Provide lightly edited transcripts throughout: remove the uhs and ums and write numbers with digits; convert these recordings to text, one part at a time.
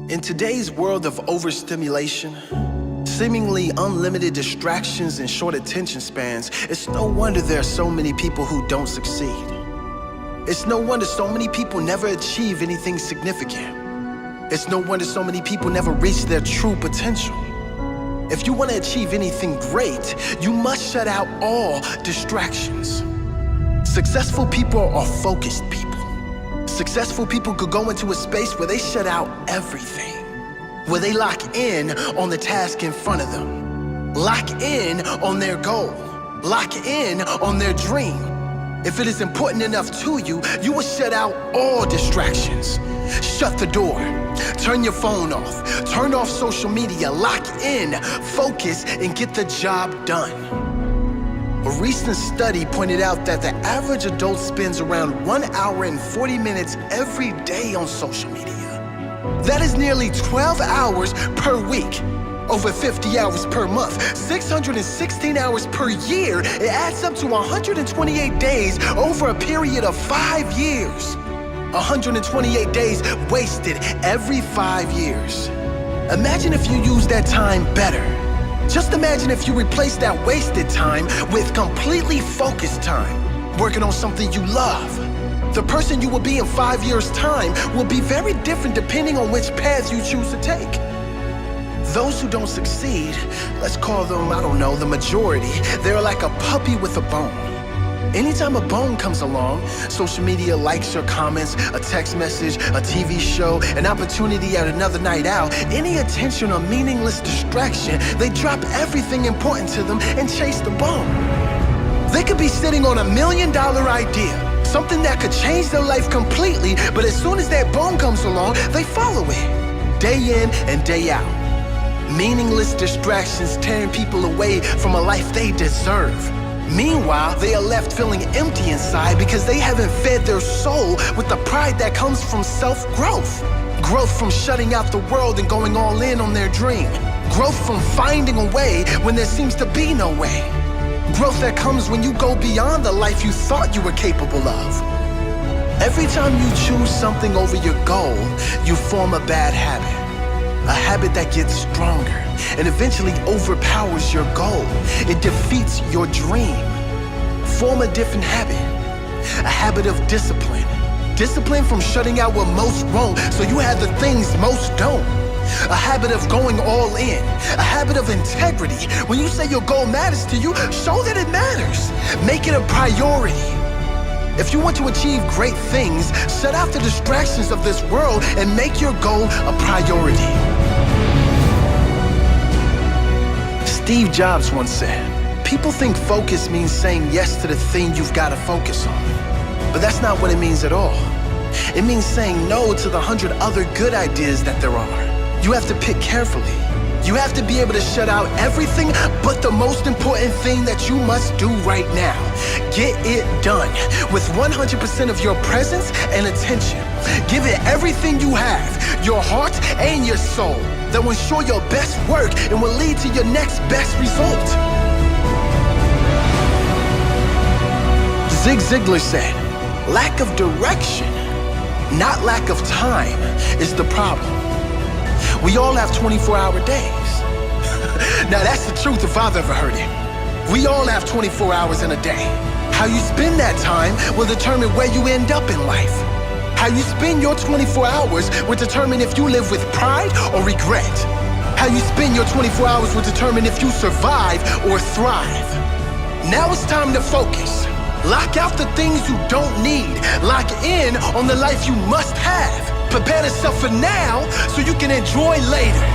In today's world of overstimulation, seemingly unlimited distractions and short attention spans, it's no wonder there are so many people who don't succeed. It's no wonder so many people never achieve anything significant. It's no wonder so many people never reach their true potential. If you want to achieve anything great, you must shut out all distractions. Successful people are focused people. Successful people could go into a space where they shut out everything, where they lock in on the task in front of them, lock in on their goal, lock in on their dream. If it is important enough to you, you will shut out all distractions. Shut the door, turn your phone off, turn off social media, lock in, focus, and get the job done. A recent study pointed out that the average adult spends around 1 hour and 40 minutes every day on social media. That is nearly 12 hours per week, over 50 hours per month, 616 hours per year. It adds up to 128 days over a period of 5 years. 128 days wasted every 5 years. Imagine if you used that time better. Just imagine if you replaced that wasted time with completely focused time, working on something you love. The person you will be in 5 years' time will be very different depending on which path you choose to take. Those who don't succeed, let's call them, I don't know, the majority, they're like a puppy with a bone. Anytime a bone comes along, social media likes or comments, a text message, a TV show, an opportunity at another night out, any attention or meaningless distraction, they drop everything important to them and chase the bone. They could be sitting on $1 million idea, something that could change their life completely, but as soon as that bone comes along, they follow it, day in and day out. Meaningless distractions tearing people away from a life they deserve. Meanwhile, they are left feeling empty inside because they haven't fed their soul with the pride that comes from self-growth. Growth from shutting out the world and going all in on their dream. Growth from finding a way when there seems to be no way. Growth that comes when you go beyond the life you thought you were capable of. Every time you choose something over your goal, you form a bad habit. A habit that gets stronger and eventually overpowers your goal. It defeats your dream. Form a different habit. A habit of discipline. Discipline from shutting out what most won't, so you have the things most don't. A habit of going all in. A habit of integrity. When you say your goal matters to you, show that it matters. Make it a priority. If you want to achieve great things, shut out the distractions of this world and make your goal a priority. Steve Jobs once said, people think focus means saying yes to the thing you've got to focus on. But that's not what it means at all. It means saying no to the 100 other good ideas that there are. You have to pick carefully. You have to be able to shut out everything but the most important thing that you must do right now. Get it done with 100% of your presence and attention. Give it everything you have, your heart and your soul. That will ensure your best work and will lead to your next best result. Zig Ziglar said, lack of direction, not lack of time, is the problem. We all have 24-hour days. Now that's the truth if I've ever heard it. We all have 24 hours in a day. How you spend that time will determine where you end up in life. How you spend your 24 hours will determine if you live with pride or regret. How you spend your 24 hours will determine if you survive or thrive. Now it's time to focus. Lock out the things you don't need. Lock in on the life you must have. Prepare yourself for now so you can enjoy later.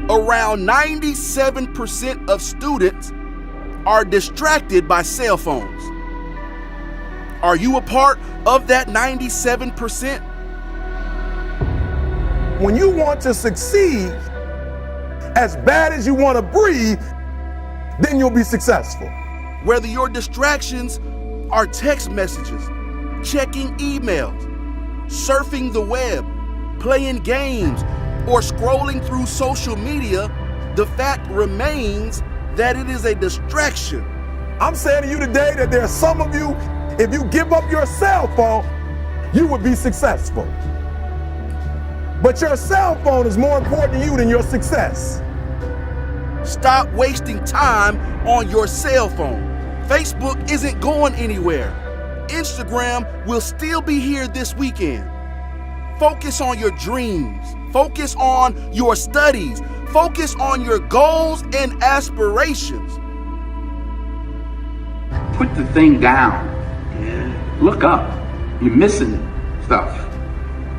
Around 97% of students are distracted by cell phones. Are you a part of that 97%? When you want to succeed as bad as you want to breathe, then you'll be successful. Whether your distractions are text messages, checking emails, surfing the web, playing games, or scrolling through social media, the fact remains that it is a distraction. I'm saying to you today that there are some of you, if you give up your cell phone, you would be successful. But your cell phone is more important to you than your success. Stop wasting time on your cell phone. Facebook isn't going anywhere. Instagram will still be here this weekend. Focus on your dreams. Focus on your studies. Focus on your goals and aspirations. Put the thing down. Look up. You're missing stuff.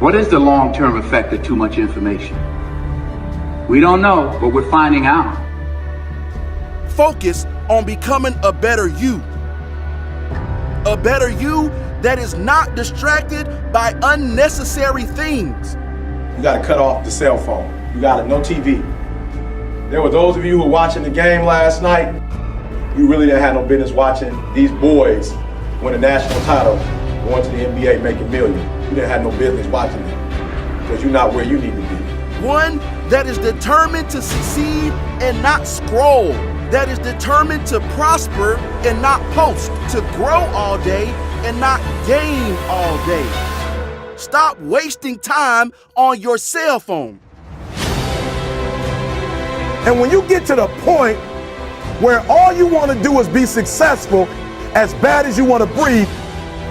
What is the long-term effect of too much information? We don't know, but we're finding out. Focus on becoming a better you. A better you that is not distracted by unnecessary things. You gotta cut off the cell phone. You gotta, no TV. There were those of you who were watching the game last night, you really didn't have no business watching these boys win a national title, going to the NBA making millions. You didn't have no business watching them because you're not where you need to be. One that is determined to succeed and not scroll. That is determined to prosper and not post. To grow all day and not game all day. Stop wasting time on your cell phone. And when you get to the point where all you want to do is be successful, as bad as you want to breathe,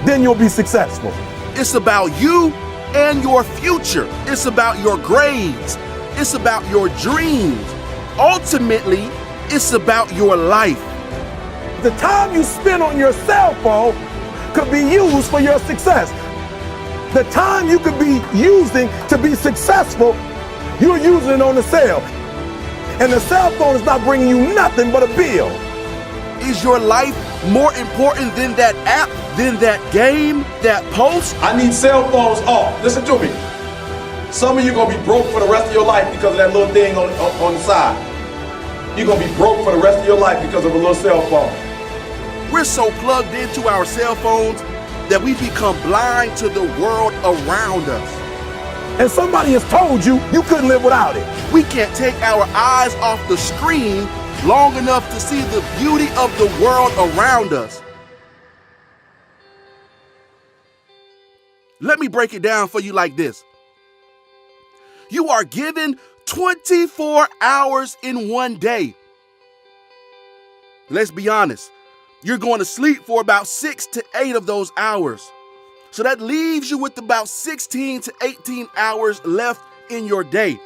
then you'll be successful. It's about you and your future. It's about your grades. It's about your dreams. Ultimately, it's about your life. The time you spend on your cell phone could be used for your success. The time you could be using to be successful, you're using it on the cell. And the cell phone is not bringing you nothing but a bill. Is your life more important than that app, than that game, that post? I need cell phones off. Listen to me. Some of you gonna be broke for the rest of your life because of that little thing on the side. You're gonna be broke for the rest of your life because of a little cell phone. We're so plugged into our cell phones that we become blind to the world around us. And somebody has told you you couldn't live without it. We can't take our eyes off the screen long enough to see the beauty of the world around us. Let me break it down for you like this. You are given 24 hours in one day. Let's be honest. You're going to sleep for about 6 to 8 of those hours. So that leaves you with about 16 to 18 hours left in your day.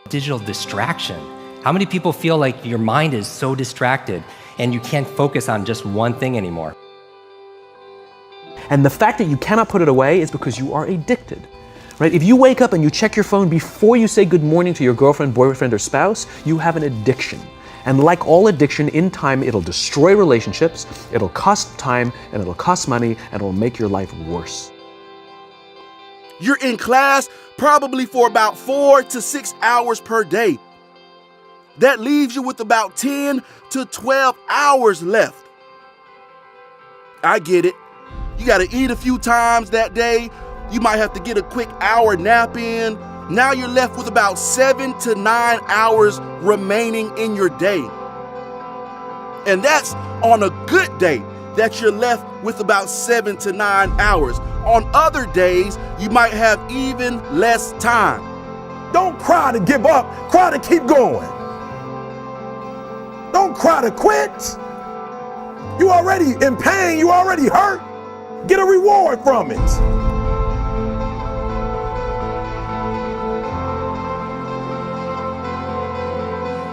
Digital distraction. How many people feel like your mind is so distracted and you can't focus on just one thing anymore? And the fact that you cannot put it away is because you are addicted. Right? If you wake up and you check your phone before you say good morning to your girlfriend, boyfriend, or spouse, you have an addiction. And like all addiction, in time, it'll destroy relationships, it'll cost time, and it'll cost money, and it'll make your life worse. You're in class probably for about 4 to 6 hours per day. That leaves you with about 10 to 12 hours left. I get it. You got to eat a few times that day. You might have to get a quick hour nap in. Now you're left with about 7 to 9 hours remaining in your day. And that's on a good day that you're left with about 7 to 9 hours. On other days, you might have even less time. Don't cry to give up, cry to keep going. Don't cry to quit. You already in pain, you already hurt. Get a reward from it.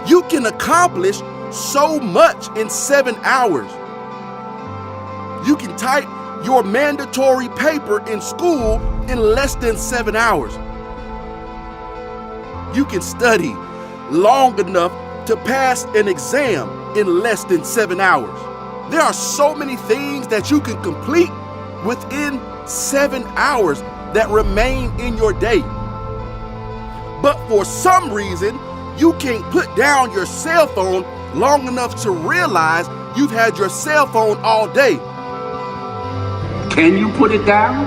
You can accomplish so much in 7 hours. You can type your mandatory paper in school in less than 7 hours. You can study long enough to pass an exam in less than 7 hours. There are so many things that you can complete within 7 hours that remain in your day. But for some reason, you can't put down your cell phone long enough to realize you've had your cell phone all day. Can you put it down?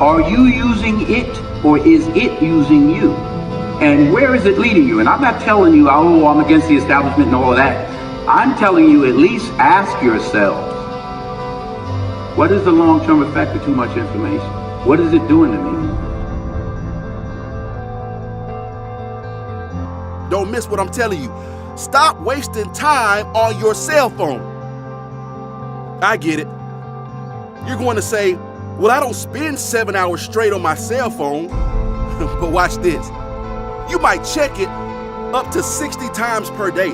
Are you using it or is it using you? And where is it leading you? And I'm not telling you, oh, I'm against the establishment and all of that. I'm telling you, at least ask yourselves, what is the long-term effect of too much information? What is it doing to me? Don't miss what I'm telling you. Stop wasting time on your cell phone. I get it. You're going to say, well, I don't spend 7 hours straight on my cell phone. But watch this. You might check it up to 60 times per day.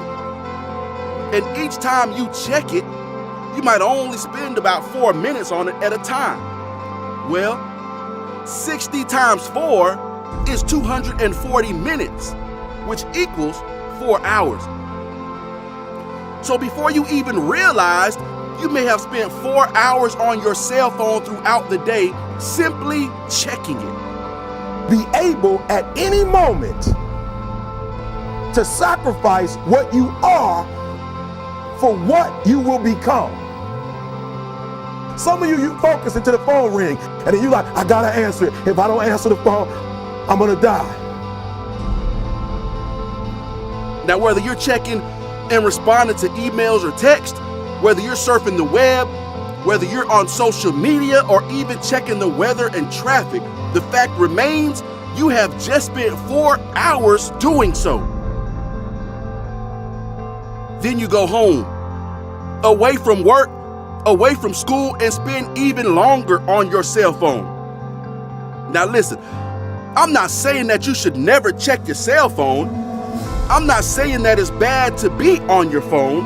And each time you check it, you might only spend about 4 minutes on it at a time. Well, 60 times 4 is 240 minutes, which equals 4 hours. So before you even realized, you may have spent 4 hours on your cell phone throughout the day simply checking it. Be able at any moment to sacrifice what you are for what you will become. Some of you focus until the phone ring, and then you like, I gotta answer it. If I don't answer the phone, I'm gonna die. Now, whether you're checking and responding to emails or text, whether you're surfing the web, whether you're on social media, or even checking the weather and traffic, the fact remains you have just spent 4 hours doing so. Then you go home, away from work, away from school, and spend even longer on your cell phone. Now listen, I'm not saying that you should never check your cell phone. I'm not saying that it's bad to be on your phone.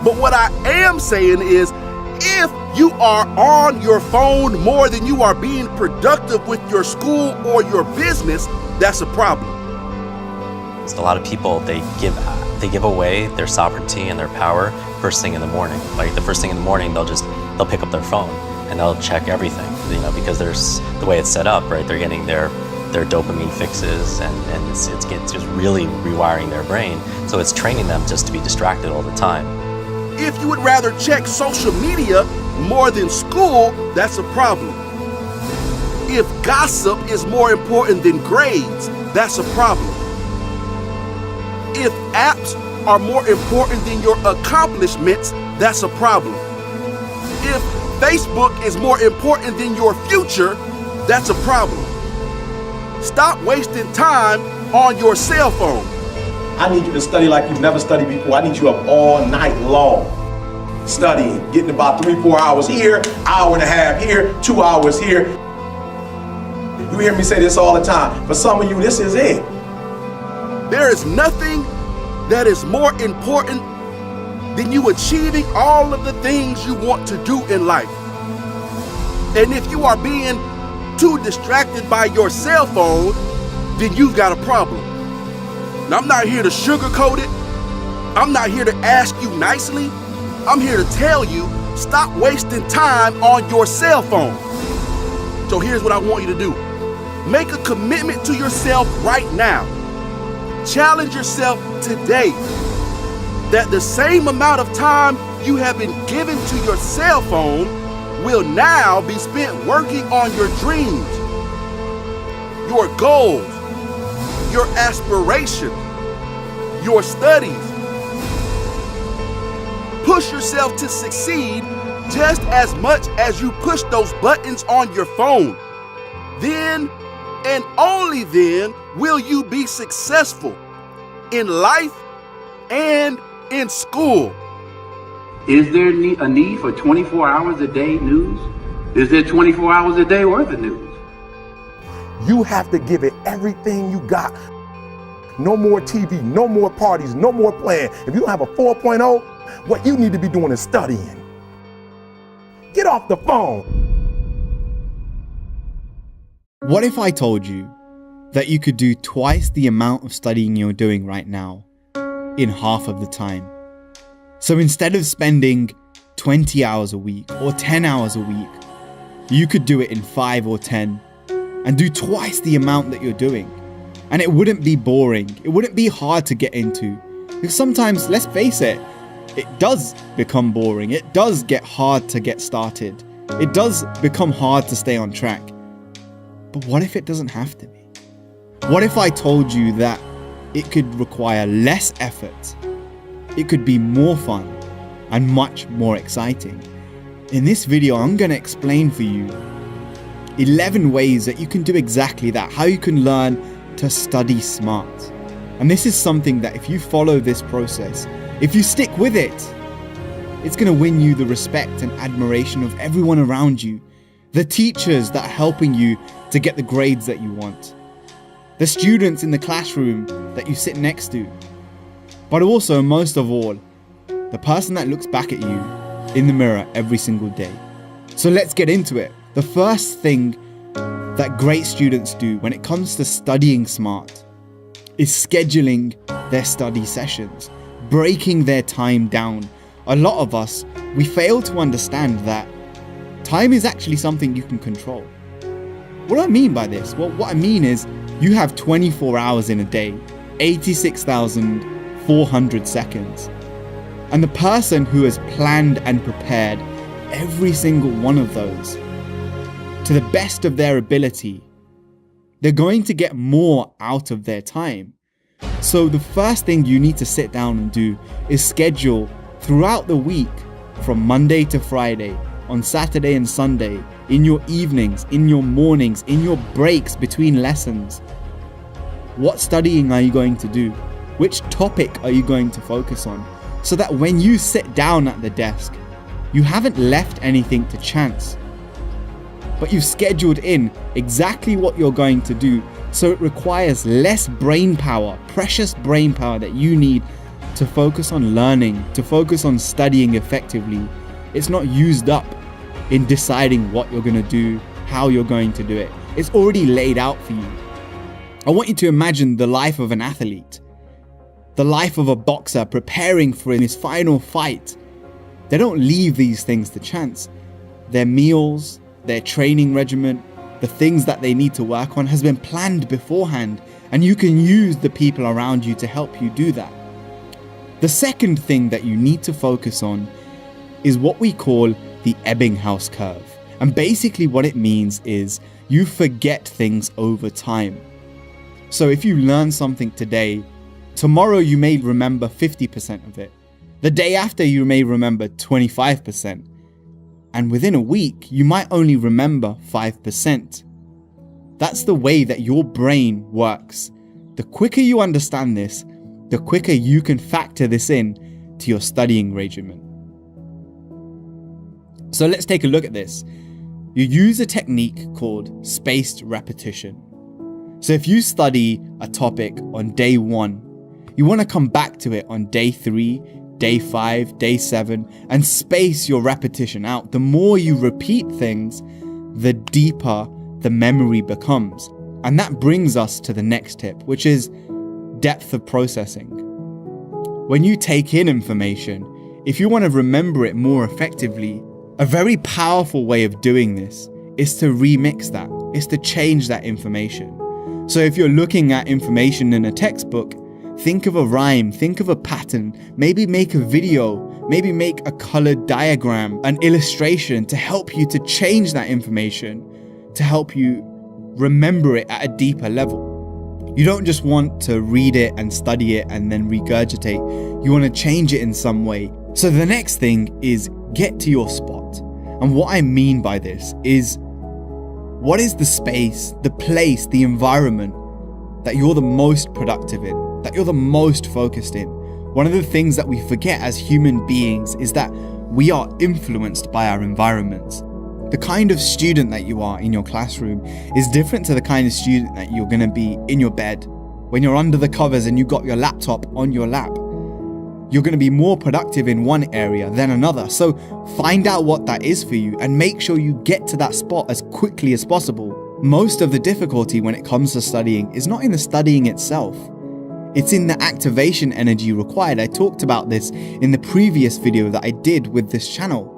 But what I am saying is, if you are on your phone more than you are being productive with your school or your business, that's a problem. A lot of people, they give away their sovereignty and their power first thing in the morning. Like the first thing in the morning, they'll pick up their phone and they'll check everything, because there's the way it's set up, right? They're getting their dopamine fixes and it's just really rewiring their brain. So it's training them just to be distracted all the time. If you would rather check social media more than school, that's a problem. If gossip is more important than grades, that's a problem. If apps are more important than your accomplishments, that's a problem. If Facebook is more important than your future, that's a problem. Stop wasting time on your cell phone. I need you to study like you've never studied before. I need you up all night long, studying, getting about 3-4 hours here, hour and a half here, 2 hours here. You hear me say this all the time. For some of you, this is it. There is nothing that is more important than you achieving all of the things you want to do in life. And if you are being too distracted by your cell phone, then you've got a problem. Now, I'm not here to sugarcoat it. I'm not here to ask you nicely. I'm here to tell you, stop wasting time on your cell phone. So here's what I want you to do. Make a commitment to yourself right now. Challenge yourself today that the same amount of time you have been given to your cell phone will now be spent working on your dreams, your goals, your aspirations, your studies. Push yourself to succeed just as much as you push those buttons on your phone. Then and only then will you be successful in life and in school. Is there a need for 24 hours a day news? Is there 24 hours a day worth of news? You have to give it everything you got. No more TV, no more parties, no more playing. If you don't have a 4.0, what you need to be doing is studying. Get off the phone. What if I told you that you could do twice the amount of studying you're doing right now in half of the time? So instead of spending 20 hours a week or 10 hours a week, you could do it in 5 or 10 and do twice the amount that you're doing. And it wouldn't be boring. It wouldn't be hard to get into. Because sometimes, let's face it, it does become boring. It does get hard to get started. It does become hard to stay on track. But what if it doesn't have to be? What if I told you that it could require less effort, it could be more fun, and much more exciting? In this video, I'm going to explain for you 11 ways that you can do exactly that, how you can learn to study smart. And this is something that if you follow this process, if you stick with it, it's going to win you the respect and admiration of everyone around you, the teachers that are helping you to get the grades that you want, the students in the classroom that you sit next to, but also, most of all, the person that looks back at you in the mirror every single day. So let's get into it. The first thing that great students do when it comes to studying smart is scheduling their study sessions, breaking their time down. A lot of us, we fail to understand that time is actually something you can control. What do I mean by this? Well, what I mean is you have 24 hours in a day, 86,400 seconds. And the person who has planned and prepared every single one of those to the best of their ability, they're going to get more out of their time. So the first thing you need to sit down and do is schedule throughout the week, from Monday to Friday, on Saturday and Sunday, in your evenings, in your mornings, in your breaks between lessons. What studying are you going to do? Which topic are you going to focus on? So that when you sit down at the desk, you haven't left anything to chance, but you've scheduled in exactly what you're going to do, so it requires less brain power, precious brain power that you need to focus on learning, to focus on studying effectively. It's not used up in deciding what you're going to do, how you're going to do it. It's already laid out for you. I want you to imagine the life of an athlete, the life of a boxer preparing for his final fight. They don't leave these things to chance. Their meals, their training regimen, the things that they need to work on has been planned beforehand, and you can use the people around you to help you do that. The second thing that you need to focus on is what we call the Ebbinghaus curve. And basically what it means is you forget things over time. So if you learn something today, tomorrow you may remember 50% of it. The day after you may remember 25%. And within a week, you might only remember 5%. That's the way that your brain works. The quicker you understand this, the quicker you can factor this in to your studying regimen. So let's take a look at this. You use a technique called spaced repetition. So if you study a topic on day 1, you want to come back to it on day 3, day 5, day 7, and space your repetition out. The more you repeat things, the deeper the memory becomes. And that brings us to the next tip, which is depth of processing. When you take in information, if you want to remember it more effectively, a very powerful way of doing this is to remix that, is to change that information. So if you're looking at information in a textbook, think of a rhyme, think of a pattern, maybe make a video, maybe make a colored diagram, an illustration to help you to change that information, to help you remember it at a deeper level. You don't just want to read it and study it and then regurgitate. You want to change it in some way. So the next thing is get to your spot. And what I mean by this is, what is the space, the place, the environment that you're the most productive in, that you're the most focused in? One of the things that we forget as human beings is that we are influenced by our environments. The kind of student that you are in your classroom is different to the kind of student that you're going to be in your bed. When you're under the covers and you've got your laptop on your lap, you're going to be more productive in one area than another. So find out what that is for you and make sure you get to that spot as quickly as possible. Most of the difficulty when it comes to studying is not in the studying itself. It's in the activation energy required. I talked about this in the previous video that I did with this channel.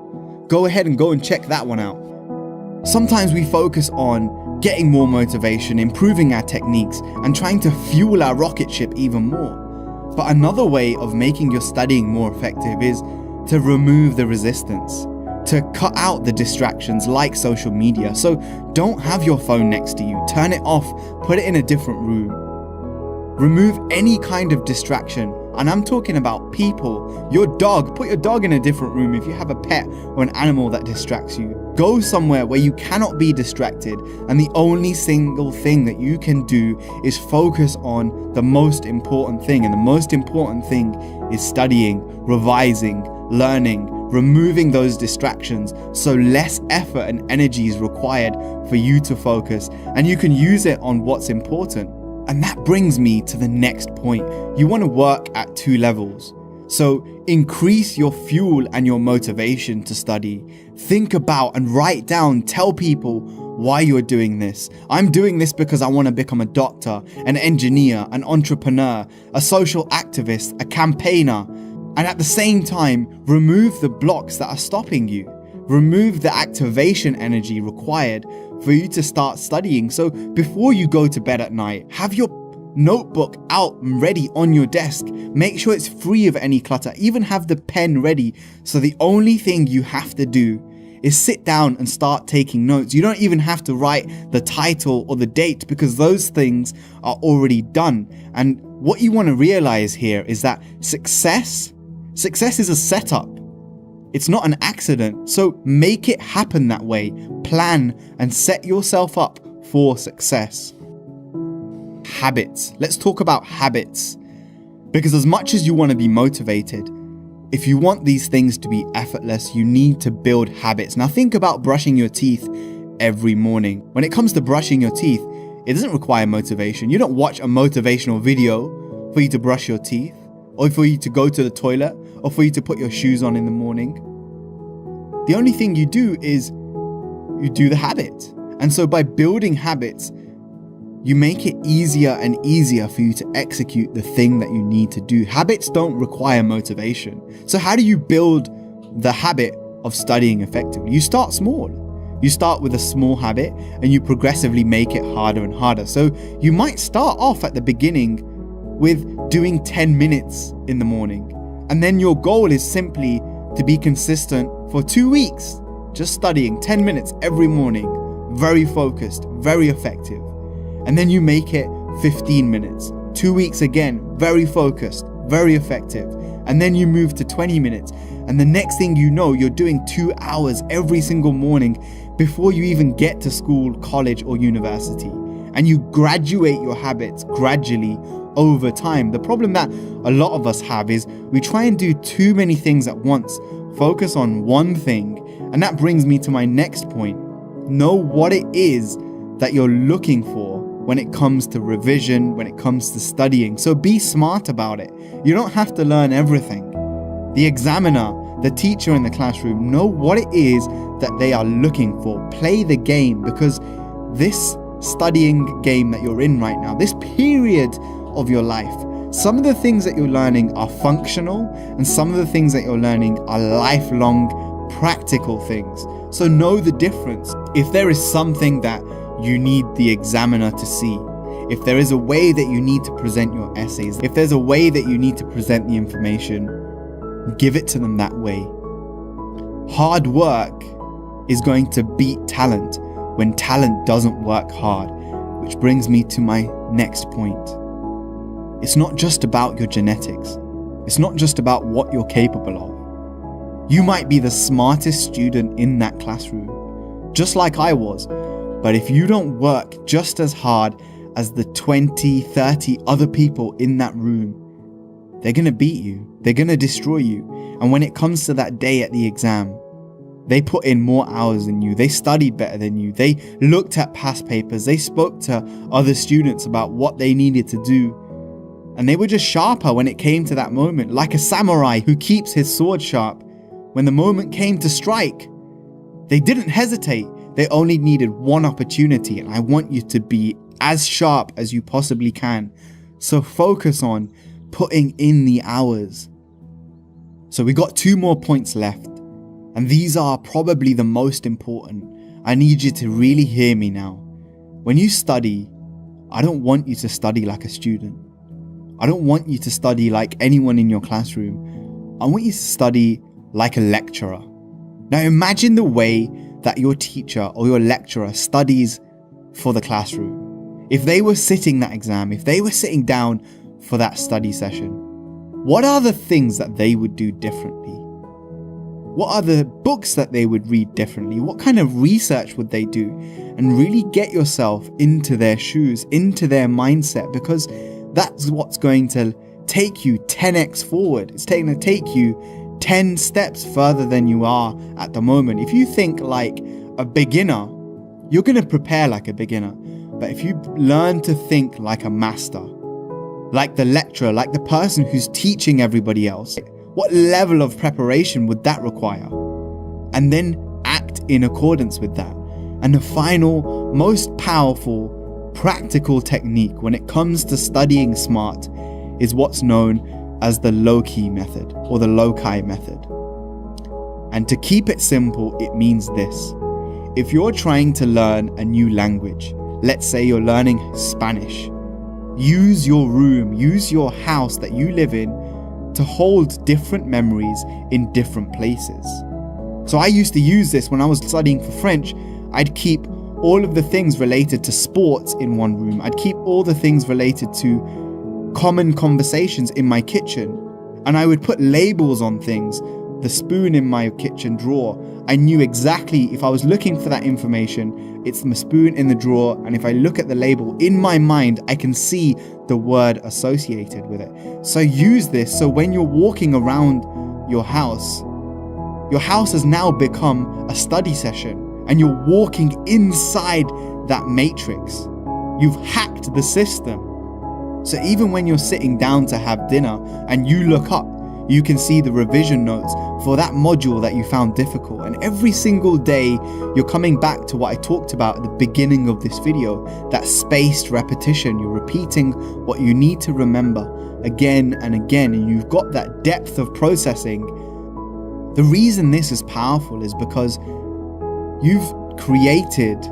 Go ahead and go and check that one out. Sometimes we focus on getting more motivation, improving our techniques, and trying to fuel our rocket ship even more. But another way of making your studying more effective is to remove the resistance, to cut out the distractions like social media. So don't have your phone next to you. Turn it off, put it in a different room. Remove any kind of distraction. And I'm talking about people, your dog. Put your dog in a different room if you have a pet or an animal that distracts you. Go somewhere where you cannot be distracted, and the only single thing that you can do is focus on the most important thing. And the most important thing is studying, revising, learning, removing those distractions, so less effort and energy is required for you to focus, and you can use it on what's important. And that brings me to the next point. You want to work at 2 levels. So increase your fuel and your motivation to study. Think about and write down, tell people why you're doing this. I'm doing this because I want to become a doctor, an engineer, an entrepreneur, a social activist, a campaigner. And at the same time, remove the blocks that are stopping you. Remove the activation energy required for you to start studying. So before you go to bed at night, have your notebook out and ready on your desk. Make sure it's free of any clutter. Even have the pen ready. So the only thing you have to do is sit down and start taking notes. You don't even have to write the title or the date, because those things are already done. And what you want to realize here is that success is a setup. It's not an accident. So make it happen that way. Plan and set yourself up for success. Habits. Let's talk about habits. Because as much as you want to be motivated, if you want these things to be effortless, you need to build habits. Now think about brushing your teeth every morning. When it comes to brushing your teeth, it doesn't require motivation. You don't watch a motivational video for you to brush your teeth, or for you to go to the toilet, or for you to put your shoes on in the morning. The only thing you do is you do the habit. And so by building habits, you make it easier and easier for you to execute the thing that you need to do. Habits don't require motivation. So how do you build the habit of studying effectively? You start small. You start with a small habit and you progressively make it harder and harder. So you might start off at the beginning with doing 10 minutes in the morning. And then your goal is simply to be consistent for 2 weeks, just studying 10 minutes every morning, very focused, very effective. And then you make it 15 minutes, 2 weeks again, very focused, very effective. And then you move to 20 minutes. And the next thing you know, you're doing 2 hours every single morning before you even get to school, college, or university. And you graduate your habits gradually over time. The problem that a lot of us have is we try and do too many things at once, focus on one thing. And that brings me to my next point. Know what it is that you're looking for when it comes to revision, when it comes to studying. So be smart about it. You don't have to learn everything. The examiner, the teacher in the classroom, know what it is that they are looking for. Play the game, because this studying game that you're in right now, this period of your life, some of the things that you're learning are functional, and some of the things that you're learning are lifelong practical things. So know the difference. If there is something that you need the examiner to see, if there is a way that you need to present your essays, if there's a way that you need to present the information, give it to them that way. Hard work is going to beat talent when talent doesn't work hard, which brings me to my next point. It's not just about your genetics. It's not just about what you're capable of. You might be the smartest student in that classroom, just like I was, but if you don't work just as hard as the 20, 30 other people in that room, they're going to beat you. They're going to destroy you. And when it comes to that day at the exam, they put in more hours than you. They studied better than you. They looked at past papers. They spoke to other students about what they needed to do. And they were just sharper when it came to that moment, like a samurai who keeps his sword sharp. When the moment came to strike, they didn't hesitate. They only needed one opportunity, and I want you to be as sharp as you possibly can. So focus on putting in the hours. So we got 2 more points left, and these are probably the most important. I need you to really hear me now. When you study, I don't want you to study like a student. I don't want you to study like anyone in your classroom. I want you to study like a lecturer. Now imagine the way that your teacher or your lecturer studies for the classroom. If they were sitting that exam, if they were sitting down for that study session, what are the things that they would do differently? What are the books that they would read differently? What kind of research would they do? And really get yourself into their shoes, into their mindset, because that's what's going to take you 10x forward. It's going to take you 10 steps further than you are at the moment. If you think like a beginner, you're going to prepare like a beginner. But if you learn to think like a master, like the lecturer, like the person who's teaching everybody else, what level of preparation would that require? And then act in accordance with that. And the final, most powerful, practical technique when it comes to studying smart is what's known as the low-key method or the loci method. And to keep it simple, it means this. If you're trying to learn a new language, let's say you're learning Spanish, use your room, use your house that you live in to hold different memories in different places. So I used to use this when I was studying for French. I'd keep all of the things related to sports in one room. I'd keep all the things related to common conversations in my kitchen. And I would put labels on things. The spoon in my kitchen drawer, I knew exactly if I was looking for that information, it's the spoon in the drawer, and if I look at the label in my mind, I can see the word associated with it. So use this so when you're walking around your house has now become a study session, and you're walking inside that matrix. You've hacked the system. So even when you're sitting down to have dinner and you look up, you can see the revision notes for that module that you found difficult. And every single day, you're coming back to what I talked about at the beginning of this video, that spaced repetition. You're repeating what you need to remember again and again, and you've got that depth of processing. The reason this is powerful is because you've created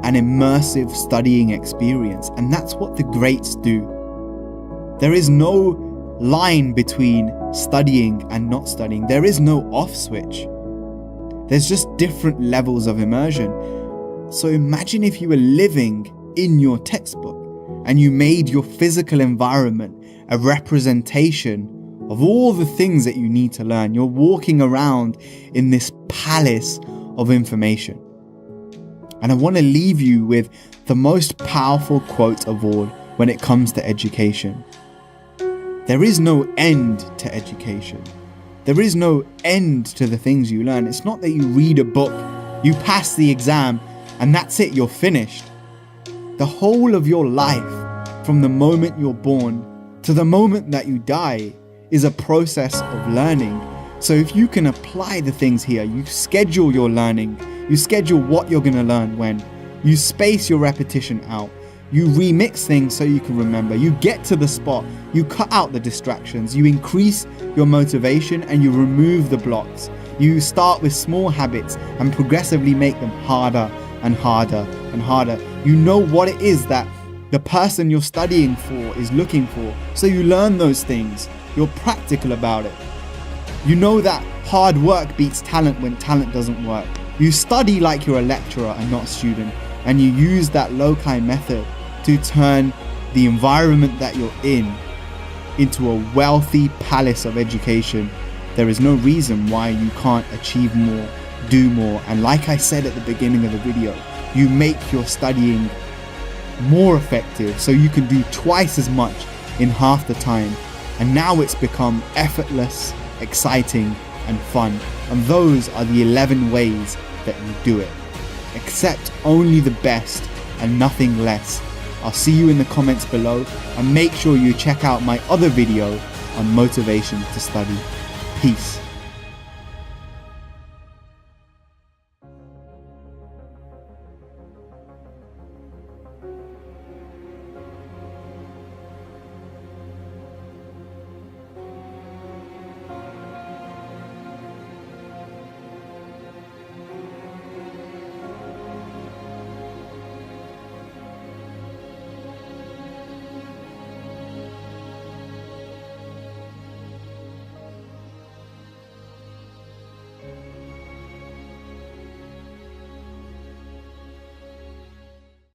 an immersive studying experience, and that's what the greats do. There is no line between studying and not studying. There is no off switch. There's just different levels of immersion. So imagine if you were living in your textbook and you made your physical environment a representation of all the things that you need to learn. You're walking around in this palace of information. And I want to leave you with the most powerful quote of all when it comes to education. There is no end to education. There is no end to the things you learn. It's not that you read a book, you pass the exam, and that's it, you're finished. The whole of your life, from the moment you're born to the moment that you die, is a process of learning. So if you can apply the things here, you schedule your learning, you schedule what you're going to learn when, you space your repetition out, you remix things so you can remember, you get to the spot, you cut out the distractions, you increase your motivation and you remove the blocks. You start with small habits and progressively make them harder and harder and harder. You know what it is that the person you're studying for is looking for, so you learn those things. You're practical about it. You know that hard work beats talent when talent doesn't work. You study like you're a lecturer and not a student, and you use that loci method to turn the environment that you're in into a wealthy palace of education. There is no reason why you can't achieve more, do more, and like I said at the beginning of the video, you make your studying more effective so you can do twice as much in half the time. And now it's become effortless, exciting, and fun. And those are the 11 ways that you do it. Accept only the best and nothing less. I'll see you in the comments below, and make sure you check out my other video on motivation to study. Peace.